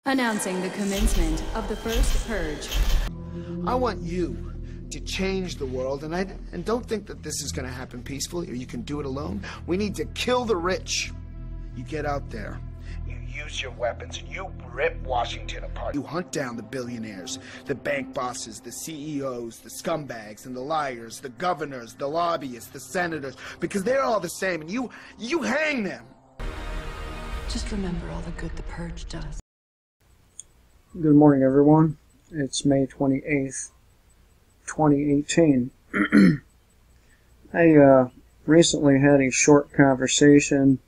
Announcing the commencement of the first purge. I want you to change the world, and don't think that this is going to happen peacefully or you can do it alone. We need to kill the rich. You get out there, you use your weapons, and you rip Washington apart. You hunt down the billionaires, the bank bosses, the CEOs, the scumbags and the liars, the governors, the lobbyists, the senators, because they're all the same, and you hang them. Just remember all the good the purge does. Good morning, everyone. It's May 28th, 2018. I recently had a short conversation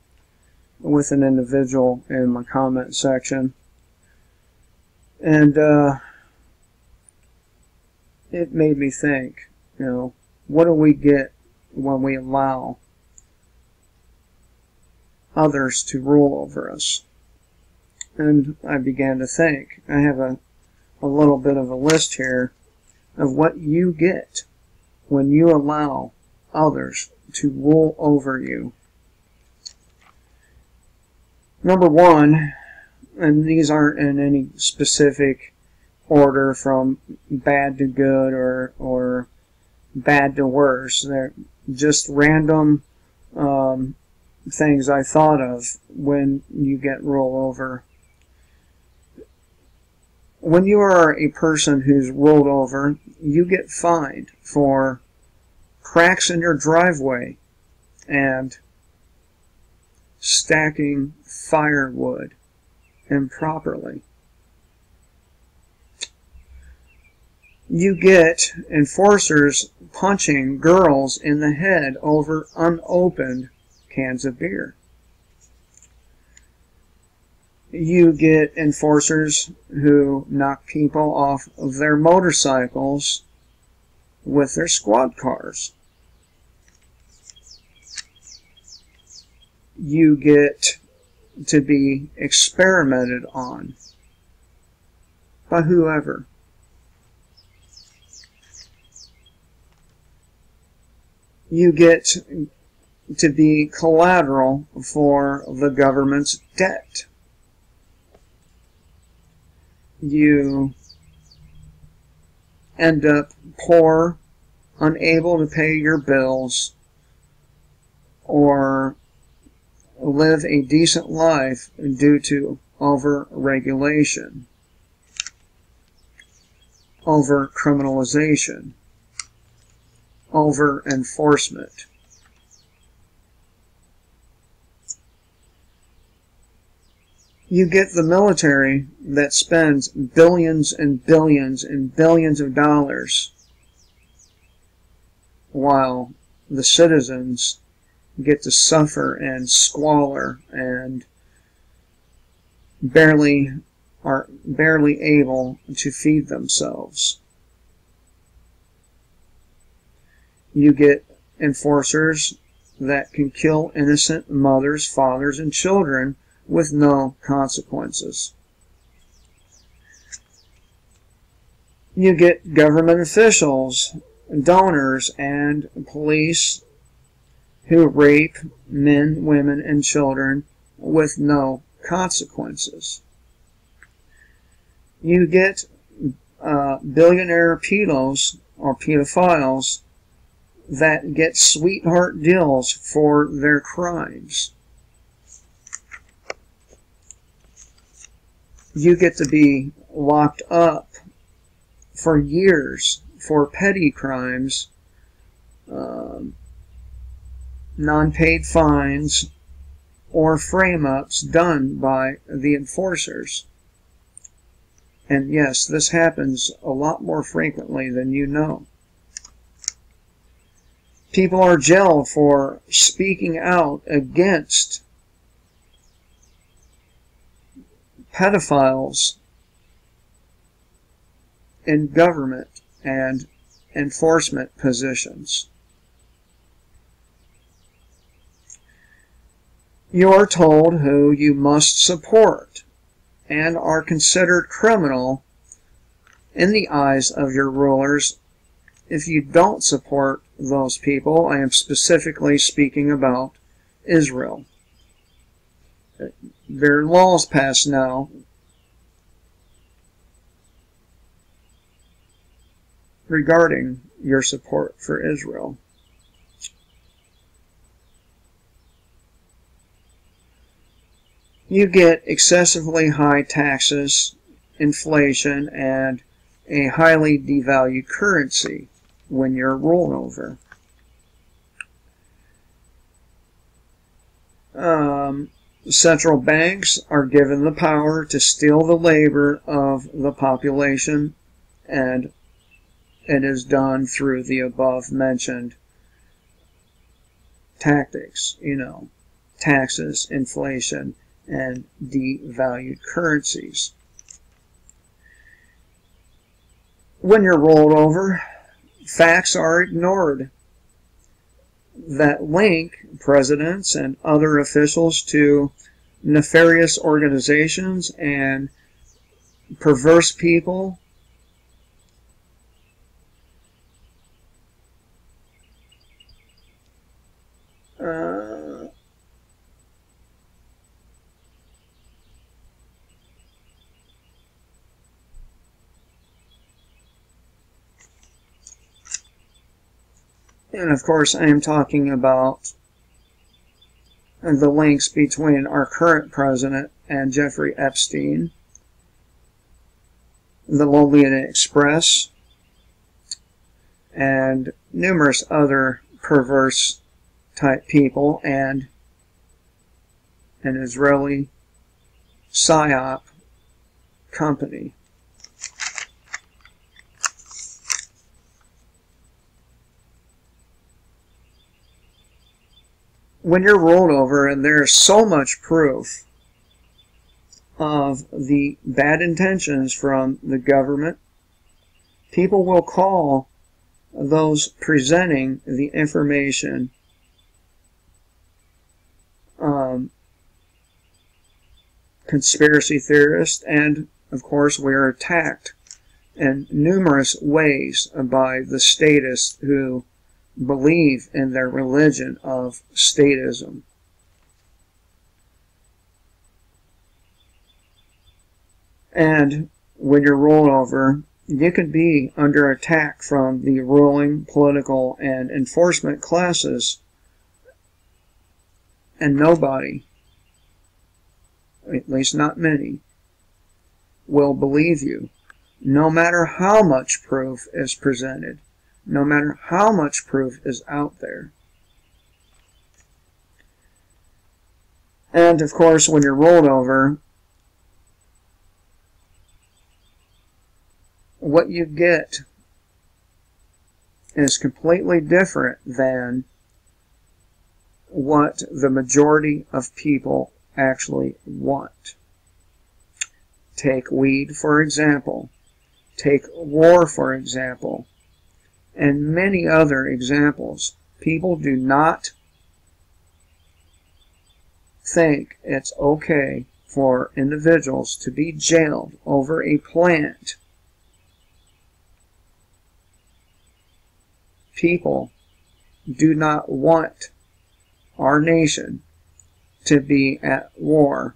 with an individual in my comment section, and it made me think, what do we get when we allow others to rule over us? And I began to think. I have a little bit of a list here of what you get when you allow others to rule over you. Number one, and these aren't in any specific order from bad to good or bad to worse. They're just random things I thought of when you get ruled over. When you are a person who's rolled over, you get fined for cracks in your driveway and stacking firewood improperly. You get enforcers punching girls in the head over unopened cans of beer. You get enforcers who knock people off of their motorcycles with their squad cars. You get to be experimented on by whoever. You get to be collateral for the government's debt. You end up poor, unable to pay your bills, or live a decent life due to over-regulation, over-criminalization, over-enforcement. You get the military that spends billions and billions and billions of dollars while the citizens get to suffer and squalor and are barely able to feed themselves. You get enforcers that can kill innocent mothers, fathers, and children with no consequences. You get government officials, donors, and police who rape men, women, and children with no consequences. You get billionaire pedos or pedophiles that get sweetheart deals for their crimes. You get to be locked up for years for petty crimes, non-paid fines, or frame-ups done by the enforcers. And yes, this happens a lot more frequently than you know. People are jailed for speaking out against pedophiles in government and enforcement positions. You are told who you must support and are considered criminal in the eyes of your rulers if you don't support those people. I am specifically speaking about Israel. There are laws passed now regarding your support for Israel. You get excessively high taxes, inflation, and a highly devalued currency when you're rolled over. Central banks are given the power to steal the labor of the population, and it is done through the above mentioned tactics, taxes, inflation, and devalued currencies. When you're rolled over, facts are ignored that link presidents and other officials to nefarious organizations and perverse people. And of course, I am talking about the links between our current president and Jeffrey Epstein, the Lolita Express, and numerous other perverse type people, and an Israeli PSYOP company. When you're rolled over and there's so much proof of the bad intentions from the government, people will call those presenting the information conspiracy theorists, and of course we are attacked in numerous ways by the statists who believe in their religion of statism. And when you're rolled over, you could be under attack from the ruling, political, and enforcement classes, and nobody, at least not many, will believe you, no matter how much proof is presented, no matter how much proof is out there. And of course, when you're rolled over, what you get is completely different than what the majority of people actually want. Take weed, for example. Take war, for example. And many other examples. People do not think it's okay for individuals to be jailed over a plant. People do not want our nation to be at war.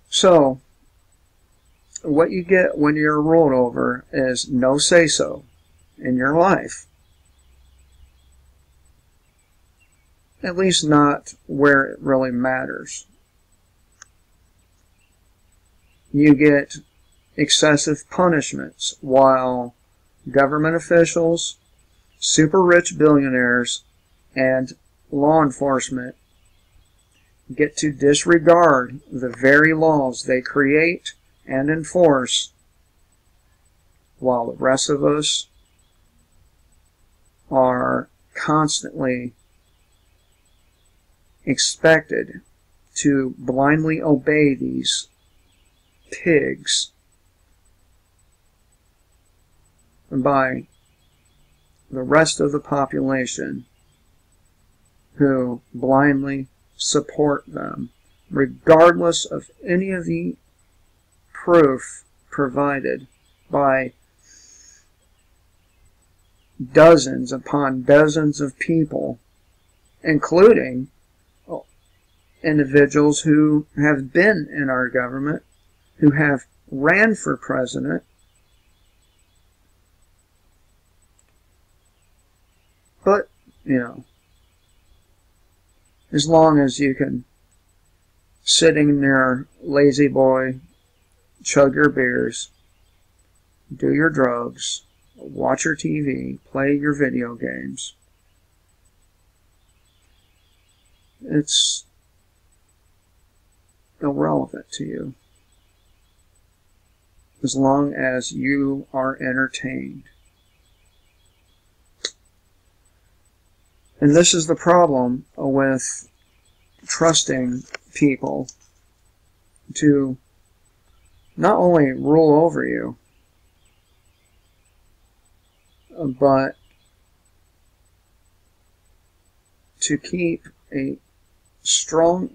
So, what you get when you're rolled over is no say-so in your life. At least not where it really matters. You get excessive punishments while government officials, super rich billionaires, and law enforcement get to disregard the very laws they create and enforce, while the rest of us are constantly expected to blindly obey these pigs by the rest of the population who blindly support them, regardless of any of the proof provided by dozens upon dozens of people, including individuals who have been in our government who have ran for president, but, you know, as long as you can sitting there, lazy boy, chug your beers, do your drugs, watch your TV, play your video games, it's irrelevant to you. As long as you are entertained. And this is the problem with trusting people to not only rule over you, but to keep a strong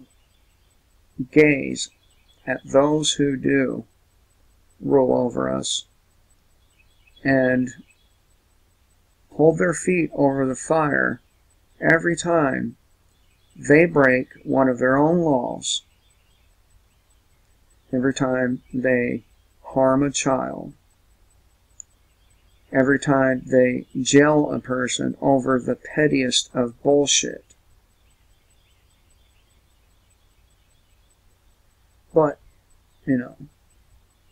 gaze at those who do rule over us and hold their feet over the fire every time they break one of their own laws, every time they harm a child, every time they jail a person over the pettiest of bullshit. But, you know,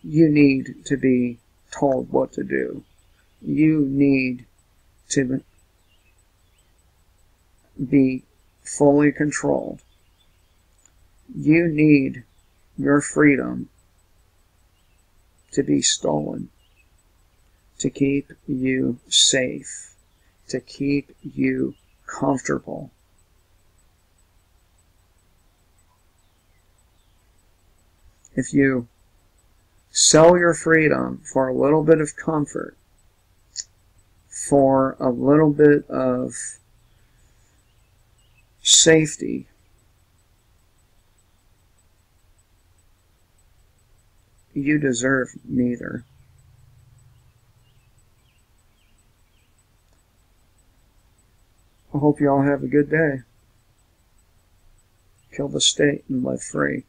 you need to be told what to do. You need to be fully controlled. You need your freedom to be stolen, to keep you safe, to keep you comfortable. If you sell your freedom for a little bit of comfort, for a little bit of safety, you deserve neither. I hope you all have a good day. Kill the state and live free.